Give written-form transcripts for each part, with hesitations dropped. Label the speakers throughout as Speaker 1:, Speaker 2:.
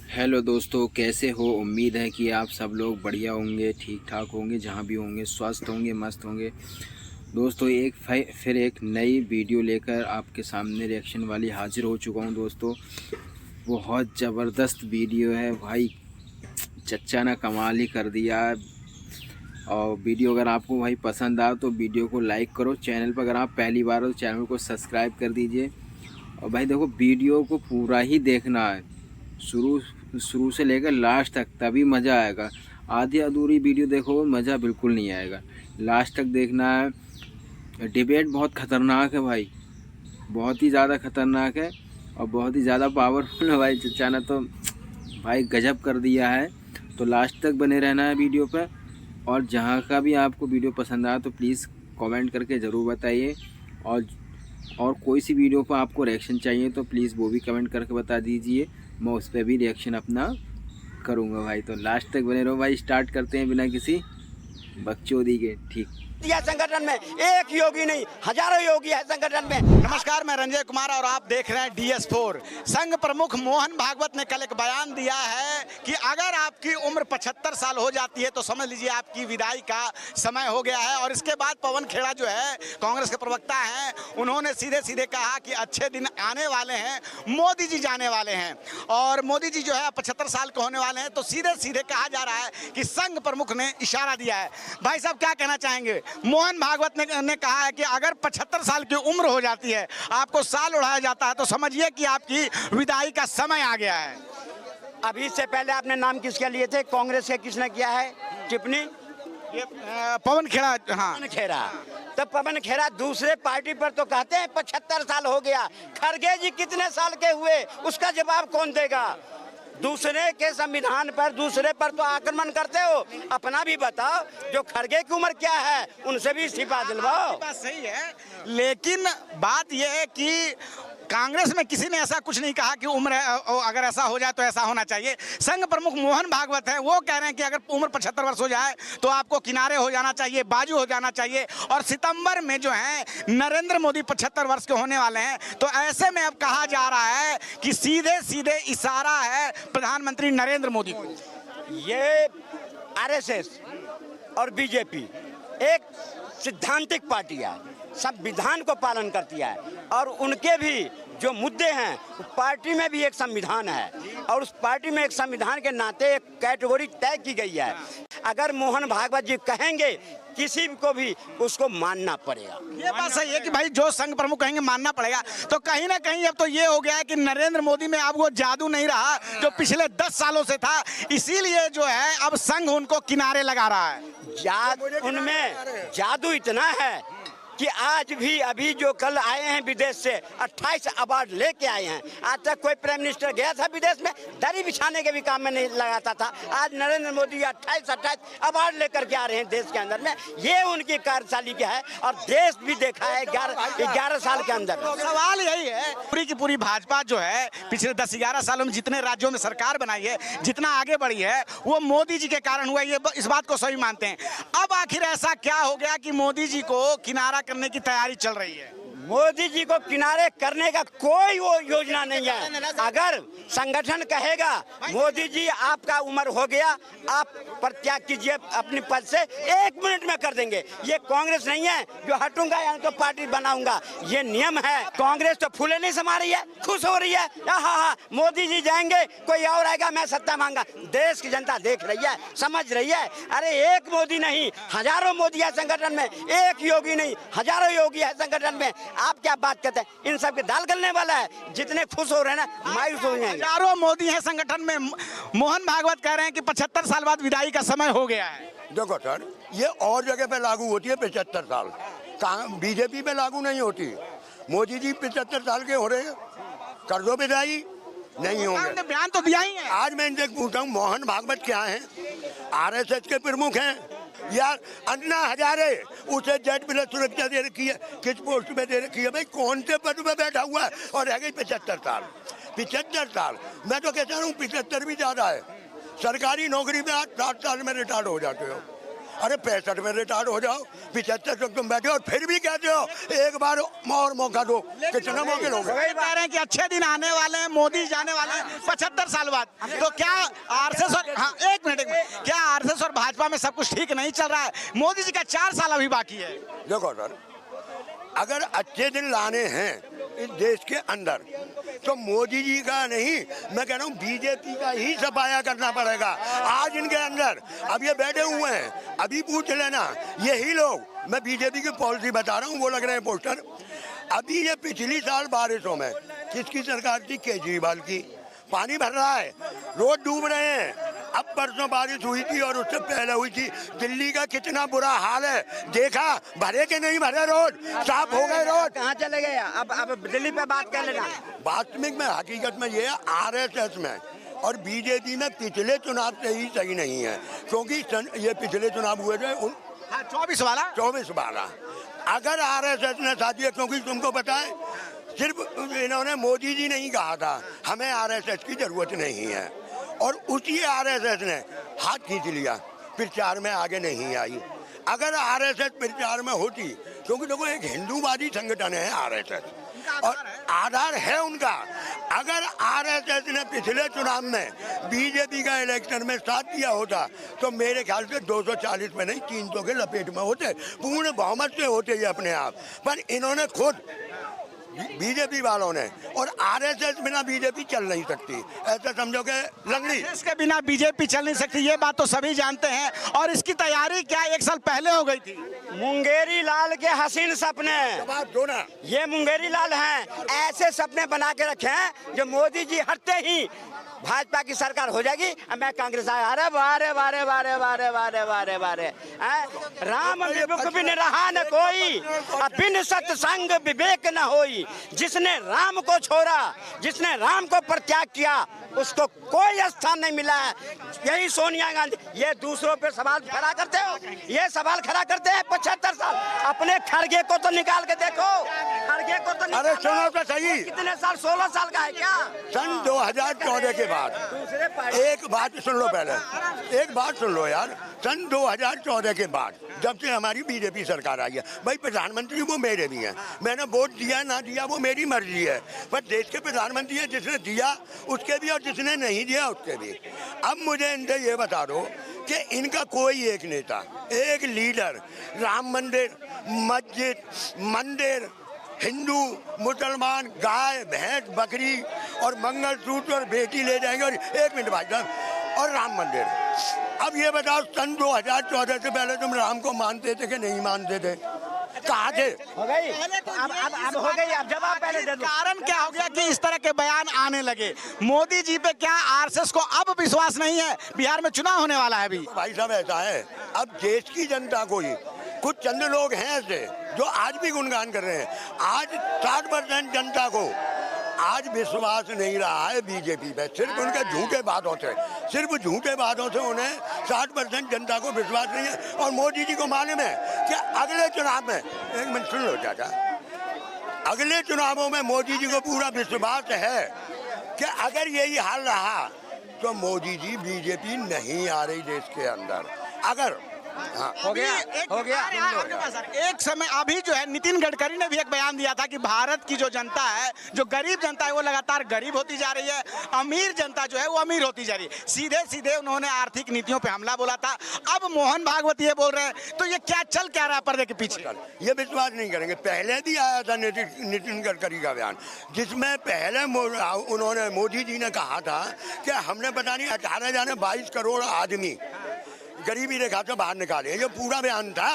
Speaker 1: Hello दोस्तों, कैसे हो। उम्मीद है कि आप सब लोग बढ़िया होंगे, ठीक ठाक होंगे, जहाँ भी होंगे स्वस्थ होंगे, मस्त होंगे। दोस्तों फिर एक नई वीडियो लेकर आपके सामने रिएक्शन वाली हाजिर हो चुका हूँ। दोस्तों बहुत ज़बरदस्त वीडियो है भाई, चच्चा ने कमाल ही कर दिया। और वीडियो अगर आपको भाई पसंद आए तो वीडियो को लाइक करो। चैनल पर अगर आप पहली बार हो तो चैनल को सब्सक्राइब कर दीजिए। और भाई देखो, वीडियो को पूरा ही देखना है, शुरू शुरू से लेकर लास्ट तक, तभी मज़ा आएगा। आधी अधूरी वीडियो देखो मज़ा बिल्कुल नहीं आएगा, लास्ट तक देखना है। डिबेट बहुत ख़तरनाक है भाई, बहुत ही ज़्यादा ख़तरनाक है और बहुत ही ज़्यादा पावरफुल है भाई। चचा ने तो भाई गजब कर दिया है। तो लास्ट तक बने रहना है वीडियो पर। और जहाँ का भी आपको वीडियो पसंद आया तो प्लीज़ कमेंट करके ज़रूर बताइए। और कोई सी वीडियो पर आपको रिएक्शन चाहिए तो प्लीज़ वो भी कमेंट करके बता दीजिए, मैं उस पर भी रिएक्शन अपना करूँगा भाई। तो लास्ट तक बने रहो भाई। स्टार्ट करते हैं बिना किसी बकचोदी के। ठीक
Speaker 2: दिया संगठन में एक योगी नहीं, हजारों योगी है संगठन में।
Speaker 3: नमस्कार, मैं रंजय कुमार और आप देख रहे हैं DS4। संघ प्रमुख मोहन भागवत ने कल एक बयान दिया है कि अगर आपकी उम्र 75 साल हो जाती है तो समझ लीजिए आपकी विदाई का समय हो गया है। और इसके बाद पवन खेड़ा जो है कांग्रेस के प्रवक्ता हैं, उन्होंने सीधे सीधे कहा कि अच्छे दिन आने वाले हैं, मोदी जी जाने वाले हैं। और मोदी जी जो है 75 साल के होने वाले हैं। तो सीधे सीधे कहा जा रहा है कि संघ प्रमुख ने इशारा दिया है। भाई साहब क्या कहना चाहेंगे। मोहन भागवत ने कहा है कि अगर 75 साल की उम्र हो जाती है, आपको साल उड़ाया जाता है, तो समझिए कि आपकी विदाई का समय आ गया है।
Speaker 2: अभी से पहले आपने नाम किसके लिए थे, कांग्रेस के किसने किया है टिप्पणी?
Speaker 3: ये पवन खेड़ा। हाँ,
Speaker 2: पवन खेड़ा। तो पवन खेड़ा दूसरे पार्टी पर तो कहते हैं 75 साल हो गया। खड़गे जी कितने साल के हुए, उसका जवाब कौन देगा? दूसरे के संविधान पर, दूसरे पर तो आक्रमण करते हो, अपना भी बताओ। जो खड़गे की उम्र क्या है, उनसे भी इस्तीफा दिलवाओ।
Speaker 3: बात सही है, लेकिन बात यह है कि कांग्रेस में किसी ने ऐसा कुछ नहीं कहा कि उम्र अगर ऐसा हो जाए तो ऐसा होना चाहिए। संघ प्रमुख मोहन भागवत है, वो कह रहे हैं कि अगर उम्र 75 वर्ष हो जाए तो आपको किनारे हो जाना चाहिए, बाजू हो जाना चाहिए। और सितंबर में जो है नरेंद्र मोदी 75 वर्ष के होने वाले हैं। तो ऐसे में अब कहा जा रहा है कि सीधे सीधे इशारा है प्रधानमंत्री नरेंद्र मोदी को।
Speaker 2: ये RSS और BJP एक सिद्धांतिक पार्टी है, संविधान को पालन करती है। और उनके भी जो मुद्दे हैं, पार्टी में भी एक संविधान है और उस पार्टी में एक संविधान के नाते एक कैटेगरी तय की गई है। अगर मोहन भागवत जी कहेंगे किसी को भी, उसको मानना पड़ेगा।
Speaker 3: ये बात सही है कि भाई जो संघ प्रमुख कहेंगे मानना पड़ेगा। तो कहीं ना कहीं अब तो ये हो गया है कि नरेंद्र मोदी में अब वो जादू नहीं रहा जो पिछले 10 सालों से था। इसीलिए जो है अब संघ उनको किनारे लगा रहा है।
Speaker 2: उनमें जादू इतना है कि आज भी अभी जो कल आए हैं विदेश से 28 अवार्ड लेके आए हैं। आज तक कोई प्राइम मिनिस्टर गया था विदेश में, दरी बिछाने के भी काम में नहीं लगाता था। आज नरेंद्र मोदी 28 अवार्ड लेकर के आ रहे हैं देश के अंदर में। ये उनकी कार्यशैली क्या है और देश भी देखा है 11 साल के अंदर।
Speaker 3: तो सवाल यही है, पूरी की पूरी भाजपा जो है पिछले 10-11 सालों में जितने राज्यों में सरकार बनाई है, जितना आगे बढ़ी है, वो मोदी जी के कारण हुआ। ये इस बात को सही मानते हैं। अब आखिर ऐसा क्या हो गया कि मोदी जी को किनारा करने की तैयारी चल रही है?
Speaker 2: मोदी जी को किनारे करने का कोई वो योजना नहीं है। अगर संगठन कहेगा मोदी जी आपका उम्र हो गया, आप परित्याग कीजिए अपनी पद से, 1 मिनट में कर देंगे। ये कांग्रेस नहीं है जो हटूंगा यानी तो पार्टी बनाऊंगा। ये नियम है। कांग्रेस तो फूले नहीं समा रही है, खुश हो रही है। हाँ, मोदी जी जाएंगे, कोई और आएगा, मैं सत्ता मांगा। देश की जनता देख रही है, समझ रही है। अरे एक मोदी नहीं, हजारों मोदी है संगठन में। एक योगी नहीं, हजारों योगी है संगठन में। आप क्या बात करते हैं, इन सब के दाल गलने वाला है। जितने खुश हो रहे हैं ना, मायूस हो जाएंगे।
Speaker 3: हजारों मोदी हैं संगठन में। मोहन भागवत कह रहे हैं कि 75 साल बाद विदाई का समय हो गया है।
Speaker 4: देखो सर, ये और जगह पे लागू होती है 75 साल, BJP में लागू नहीं होती। मोदी जी 75 साल के हो रहे हैं, कर दो विदाई, नहीं होंगे।
Speaker 3: बयान तो दिया ही है।
Speaker 4: आज मैं इनसे पूछता हूँ, मोहन भागवत क्या है? RSS के प्रमुख हैं यार। अन्ना हजारे, उसे जेट प्लस सुरक्षा दे रखी है, किस पोस्ट पे दे रखी है? भाई कौन से पद पे बैठा हुआ है और रह गई 75 साल। 75 साल, मैं तो कहता हूँ 75 भी ज्यादा है। सरकारी नौकरी में आज 60 साल में रिटायर हो जाते हो। अरे 65 में रिटायर हो जाओ, 75 तक तुम बैठे और फिर भी कहते हो एक बार और मौका दो। कितने मौके लोगे?
Speaker 3: वही कह रहे हैं कि अच्छे दिन आने वाले हैं, मोदी जाने वाले हैं 75 साल बाद। तो क्या आरएसएस और एक मिनट क्या आरएसएस और भाजपा में सब कुछ ठीक नहीं चल रहा है? मोदी जी का 4 साल अभी बाकी है।
Speaker 4: देखो सर, अगर अच्छे दिन लाने हैं इस देश के अंदर तो मोदी जी का नहीं, मैं कह रहा हूँ बीजेपी का ही सफाया करना पड़ेगा आज इनके अंदर। अब ये बैठे हुए हैं, अभी पूछ लेना यही लोग, मैं बीजेपी की पॉलिसी बता रहा हूँ, वो लग रहे हैं पोस्टर। अभी ये पिछली साल बारिशों में किसकी सरकार थी? केजरीवाल की। पानी भर रहा है, रोड डूब रहे हैं। अब परसों बारिश हुई थी और उससे पहले हुई थी, दिल्ली का कितना बुरा हाल है देखा? भरे के नहीं भरे रोड, साफ हो गए रोड।
Speaker 2: कहाँ चले गए? अब दिल्ली पे बात कर लेना।
Speaker 4: वास्तविक में हकीकत में ये है आरएसएस में और बीजेपी में पिछले चुनाव से ही सही नहीं है, क्योंकि ये पिछले चुनाव हुए थे
Speaker 3: 24 वाला।
Speaker 4: अगर आरएसएस ने साथ दिया, क्योंकि तुमको पता है सिर्फ इन्होंने मोदी जी नहीं कहा था हमें आरएसएस की जरूरत नहीं है, और उसी आरएसएस ने हाथ खींच लिया, प्रचार में आगे नहीं आई। अगर आरएसएस प्रचार में होती, क्योंकि देखो एक हिंदूवादी संगठन है आरएसएस और आधार है उनका। अगर आरएसएस ने पिछले चुनाव में बीजेपी का इलेक्शन में साथ दिया होता तो मेरे ख्याल से 240 में नहीं 300 के लपेट में होते, पूर्ण बहुमत से होते ये अपने आप। पर इन्होंने खुद बीजेपी वालों ने, और आरएसएस बिना बीजेपी चल नहीं सकती, ऐसा समझो कि लंगड़ी।
Speaker 3: इसके बिना बीजेपी चल नहीं सकती, ये बात तो सभी जानते हैं। और इसकी तैयारी क्या 1 साल पहले हो गई थी?
Speaker 2: मुंगेरी लाल के हसीन सपने,
Speaker 4: जवाब दो ना।
Speaker 2: ये मुंगेरी लाल हैं, ऐसे सपने बना के रखे हैं जो मोदी जी हटते ही भाजपा की सरकार हो जाएगी। अब मैं कांग्रेस आया, अरे वारे वारे वारे वारे वारे वारे वारे, राम विमुख बिन रहा न कोई, बिन सत्संग विवेक न होई। जिसने राम को छोड़ा, जिसने राम को परित्याग किया, उसको कोई स्थान नहीं मिला है। यही सोनिया गांधी। ये दूसरों पे सवाल खड़ा करते हो, ये सवाल खड़ा करते हैं 75 साल। अपने खड़गे को तो निकाल के देखो, खड़गे को तो
Speaker 4: अरे सुनो तो सही,
Speaker 2: कितने साल? 16 साल का है क्या?
Speaker 4: सन 2014 के बाद एक बात सुन लो, पहले एक बात सुन लो यार। सन 2014 के बाद जब से हमारी बीजेपी सरकार आई है, भाई प्रधानमंत्री वो मेरे भी हैं, मैंने वोट दिया ना दिया वो मेरी मर्जी है, पर देश के प्रधानमंत्री है जिसने दिया उसके भी और जिसने नहीं दिया उसके भी। अब मुझे इनसे ये बता दो कि इनका कोई एक नेता, एक लीडर राम मंदिर, मस्जिद, मंदिर, हिंदू मुसलमान, गाय भैंस बकरी और मंगलसूत्र और बेटी ले जाएंगे, और 1 मिनट भाई साहब, और राम मंदिर। अब ये बताओ सन 2014 से पहले तुम राम को मानते थे कि नहीं मानते थे? कहाँ थे?
Speaker 2: हो गई अब हो गई। अब जवाब पहले दे दो।
Speaker 3: कारण क्या हो गया कि इस तरह के बयान आने लगे? मोदी जी पे क्या आरएसएस को अब विश्वास नहीं है? बिहार में चुनाव होने वाला है अभी।
Speaker 4: भाई साहब ऐसा है, अब देश की जनता को ही कुछ चंद लोग हैं ऐसे जो आज भी गुणगान कर रहे हैं। आज 60% जनता को आज विश्वास नहीं रहा है बीजेपी पे, सिर्फ उनके झूठे बातों से, सिर्फ झूठे बातों से उन्हें 60% जनता को विश्वास नहीं है। और मोदी जी को मालूम है कि अगले चुनाव में, 1 मिनट सुन लो चाचा, अगले चुनावों में मोदी जी को पूरा विश्वास है कि अगर यही हाल रहा तो मोदी जी बीजेपी नहीं आ रही देश के अंदर। अगर
Speaker 3: हो गया। एक समय अभी जो है नितिन गडकरी ने भी एक बयान दिया था कि भारत की जो जनता है, जो गरीब जनता है वो लगातार गरीब होती जा रही है, अमीर जनता जो है वो अमीर होती जा रही है। सीधे सीधे उन्होंने आर्थिक नीतियों पे हमला बोला था। अब मोहन भागवत ये बोल रहे हैं, तो ये क्या चल क्या रहा है पर्दे के पीछे?
Speaker 4: ये विश्वास नहीं करेंगे। पहले भी आया था नितिन गडकरी का बयान, जिसमें पहले उन्होंने मोदी जी ने कहा था कि हमने पता नहीं 18 जाने 22 करोड़ आदमी गरीबी रेखा से बाहर निकाले, ये पूरा बयान था।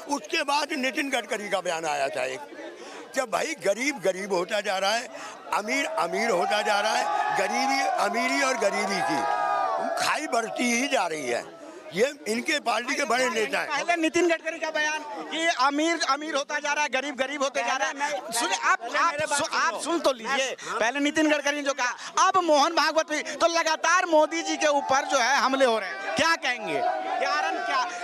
Speaker 4: उसके बाद नितिन गडकरी का बयान आया था एक, कि भाई गरीब गरीब होता जा रहा है, अमीर अमीर होता जा रहा है, गरीबी अमीरी और गरीबी की खाई बढ़ती ही जा रही है। ये इनके पार्टी के बड़े नेता हैं।
Speaker 3: पहले नितिन गडकरी का बयान कि अमीर अमीर होता जा रहा है, गरीब गरीब होते जा रहा है। सुनिए आप सुन तो लीजिए। पहले नितिन गडकरी ने जो कहा, अब मोहन भागवत भी, तो लगातार मोदी जी के ऊपर जो है हमले हो रहे हैं। क्या कहेंगे?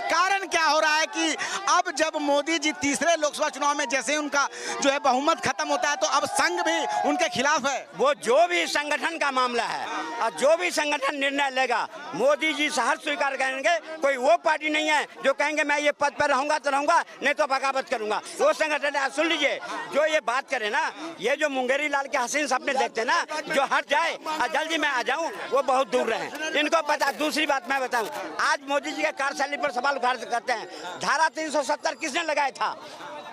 Speaker 3: कारण क्या हो रहा है कि अब जब मोदी जी तीसरे लोकसभा चुनाव में जैसे उनका जो है बहुमत खत्म होता है तो अब संघ भी उनके खिलाफ है।
Speaker 2: वो जो भी संगठन का मामला है और जो भी संगठन निर्णय लेगा मोदी जी सहर्ष स्वीकार करेंगे। कोई वो पार्टी नहीं है जो कहेंगे मैं ये पद पर रहूंगा तो रहूंगा, नहीं तो बगावत करूंगा। वो संगठन है। सुन लीजिए, जो ये बात करे ना, ये जो मुंगेरी लाल के हसीन सपने देखते हैं ना, जो हट जाए और जल्दी मैं आ जाऊं, वो बहुत दूर रहे। इनको पता। दूसरी बात मैं बताऊं, आज मोदी जी के कार्यशैली पर सवाल उठा करते हैं। धारा 370 किसने लगाया था?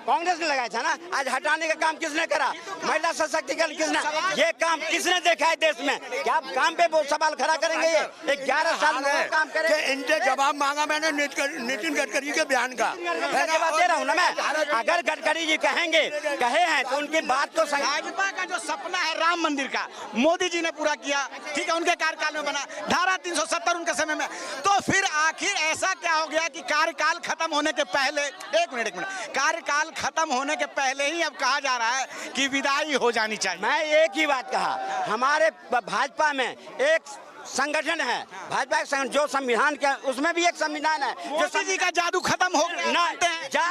Speaker 2: कांग्रेस ने लगाया था ना। आज हटाने का काम किसने करा? महिला सशक्तिकरण किसने? ये काम किसने देखा है देश में? क्या काम पे वो सवाल खड़ा करेंगे? ये 11 साल में काम करे।
Speaker 4: इनसे जवाब मांगा मैंने नितिन गडकरी के बयान का।
Speaker 2: जवाब दे रहा हूँ ना मैं। अगर गडकरी जी कहे हैं तो उनकी बात तो
Speaker 3: भाजपा का जो सपना है राम मंदिर का, मोदी जी ने पूरा किया। ठीक है, उनके कार्यकाल में बना। धारा 370 उनके समय में। तो फिर आखिर ऐसा क्या हो गया कि कार्यकाल खत्म होने के पहले, एक मिनट, कार्यकाल खत्म होने के पहले ही अब कहा जा रहा है कि विदाई हो जानी चाहिए?
Speaker 2: मैं एक ही बात कहा, हमारे भाजपा में एक संगठन है, भाजपा का संगठन, जो संविधान के उसमें भी एक संविधान है।
Speaker 3: मोदी जी का जादू खत्म हो गया।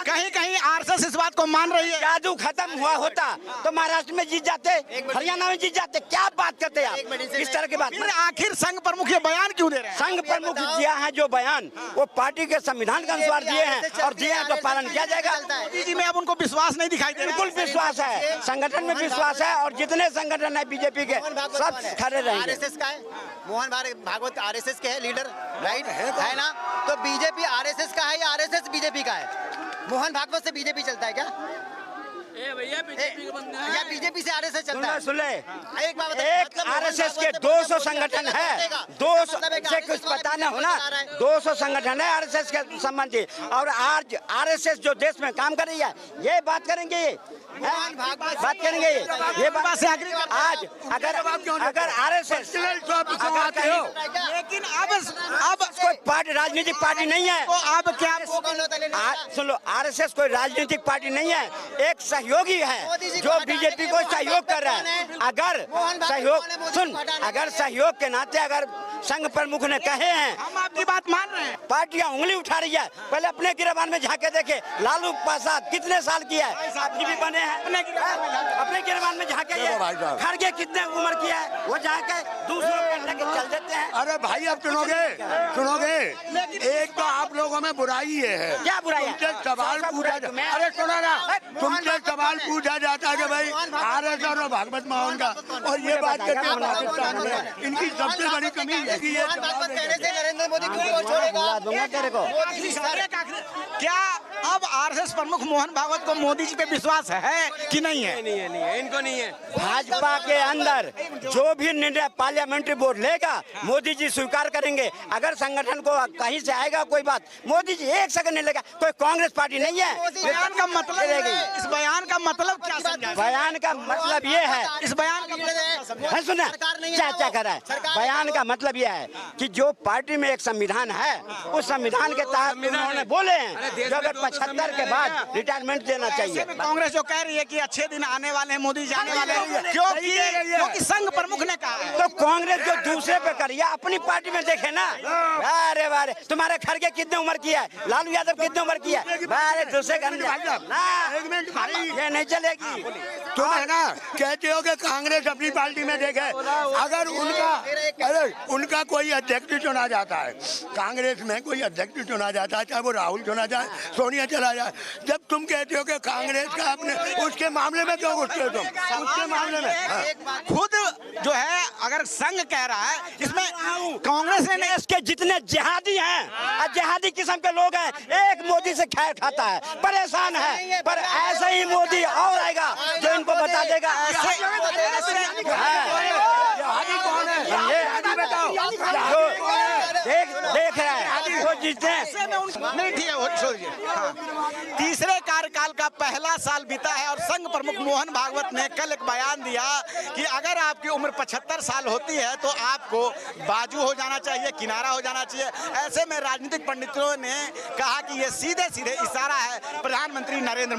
Speaker 3: कहीं कहीं आरएसएस इस बात को मान रही है।
Speaker 2: जादू खत्म हुआ होता तो महाराष्ट्र में जीत जाते, हरियाणा में जीत जाते। क्या बात करते हैं आप इस तरह की बात?
Speaker 3: फिर आखिर संघ प्रमुख ये बयान क्यों दे रहे हैं?
Speaker 2: संघ प्रमुख दिया है जो बयान, वो पार्टी के संविधान के अनुसार दिए हैं और दिए हैं तो पालन किया जाएगा।
Speaker 3: मोदी जी में अब उनको विश्वास नहीं दिखाई दे रहा।
Speaker 2: बिल्कुल विश्वास है, संगठन में विश्वास है और जितने संगठन है बीजेपी के सब खड़े रहेंगे।
Speaker 5: आरएसएस का है, मोहन भागवत आरएसएस के है लीडर, राइट है ना? तो बीजेपी आरएसएस का है या आरएसएस बीजेपी का है? मोहन भागवत से बीजेपी चलता है क्या? या बीजेपी से आरएसएस चलता है?
Speaker 2: सुन ले,
Speaker 5: एक बात बताइए,
Speaker 2: एक
Speaker 5: मतलब
Speaker 2: आरएसएस के 200 संगठन है, 200 से कुछ पता न होना, 200 संगठन है आरएसएस के संबंधी। और आज आरएसएस जो देश में काम कर रही है, ये बात करेंगे, ये बात करेंगे, ये बात से आज अगर आरएसएस,
Speaker 3: लेकिन अब
Speaker 2: कोई पार्टी, राजनीतिक पार्टी नहीं है।
Speaker 3: तो अब क्या
Speaker 2: सुन लो, आरएसएस कोई राजनीतिक पार्टी नहीं है, एक सहयोगी है जो बीजेपी को सहयोग कर रहा है। अगर सहयोग के नाते अगर संघ प्रमुख ने कहे हैं,
Speaker 3: हम आपकी बात मान रहे हैं।
Speaker 2: पार्टियां उंगली उठा रही है, पहले अपने गिरबान में झांके देखे। लालू प्रसाद कितने साल की है, अपनी भी बने हैं, अपने गिरबान में झांके। खड़गे कितने उम्र की है, वो जाके दूसरों पे लेके चल देते हैं।
Speaker 4: अरे भाई अब सुनोगे, एक तो आप लोगों में बुराई ये है,
Speaker 2: क्या बुराई है?
Speaker 4: तुमसे सवाल पूछा, अरे सुनो ना, तुमसे सवाल पूछा जाता है कि भाई आरएसएस और भागवत मोहन का, और ये बात करके इनकी सबसे बड़ी कमी है कि ये
Speaker 5: नरेंद्र मोदी क्यों छोड़ेगा तेरे को?
Speaker 3: क्या अब आरएसएस प्रमुख मोहन भागवत को मोदी जी पे विश्वास है कि नहीं है?
Speaker 2: नहीं, इनको नहीं है। भाजपा के अंदर जो भी निर्णय पार्लियामेंट्री बोर्ड लेगा मोदी जी स्वीकार करेंगे। अगर संगठन को कहीं से आएगा कोई बात, मोदी जी एक सेकंड नहीं लेगा। कोई कांग्रेस पार्टी नहीं है।
Speaker 3: बयान का मतलब, इस बयान का मतलब क्या समझा?
Speaker 2: बयान का मतलब ये है,
Speaker 3: इस बयान का मतलब
Speaker 2: सुना क्या कर रहा है? बयान का मतलब यह है कि जो पार्टी में एक संविधान है, उस संविधान के तहत उन्होंने बोले हैं जो अगर 75 के बाद रिटायरमेंट देना चाहिए।
Speaker 3: कांग्रेस जो कह रही है कि अच्छे दिन आने वाले हैं, मोदी जी आने वाले हैं, क्योंकि संघ प्रमुख ने कहा है।
Speaker 2: तो कांग्रेस जो दूसरे पे करिए, अपनी पार्टी में देखे ना। अरे बारे, तुम्हारे खड़गे कितने उम्र की है, लालू यादव कितने उम्र की है, बारे दूसरे ये नहीं चलेगी।
Speaker 4: तुम है ना कहते हो कि कांग्रेस अपनी पार्टी में देखे, अगर उनका कोई अध्यक्ष चुना जाता है, कांग्रेस में कोई अध्यक्ष चुना जाता है, चाहे वो राहुल चुना जाए, सोनिया चला जाए, जब तुम कहते हो कि कांग्रेस का अपने, उसके मामले में क्यों घुसते हो तुम? उसके मामले में
Speaker 3: खुद जो है अगर संघ कह रहा है, इसमें कांग्रेस ने
Speaker 2: देश के जितने जिहादी हैं, जिहादी किस्म के लोग हैं, एक मोदी से खैर खाता है, परेशान है, पर ऐसे ही मोदी और आएगा जो इनको बता देगा। देख रहा है वो जीते
Speaker 3: नहीं, ठीक है, छोड़िए। तीसरे कार्यकाल का पहला साल बीता है और संघ प्रमुख मोहन भागवत ने कल एक बयान दिया कि अगर आपकी उम्र 75 साल होती है तो आपको बाजू हो जाना चाहिए, किनारा हो जाना चाहिए। ऐसे में राजनीतिक पंडितों ने कहा कि ये सीधे सीधे इशारा है प्रधानमंत्री नरेंद्र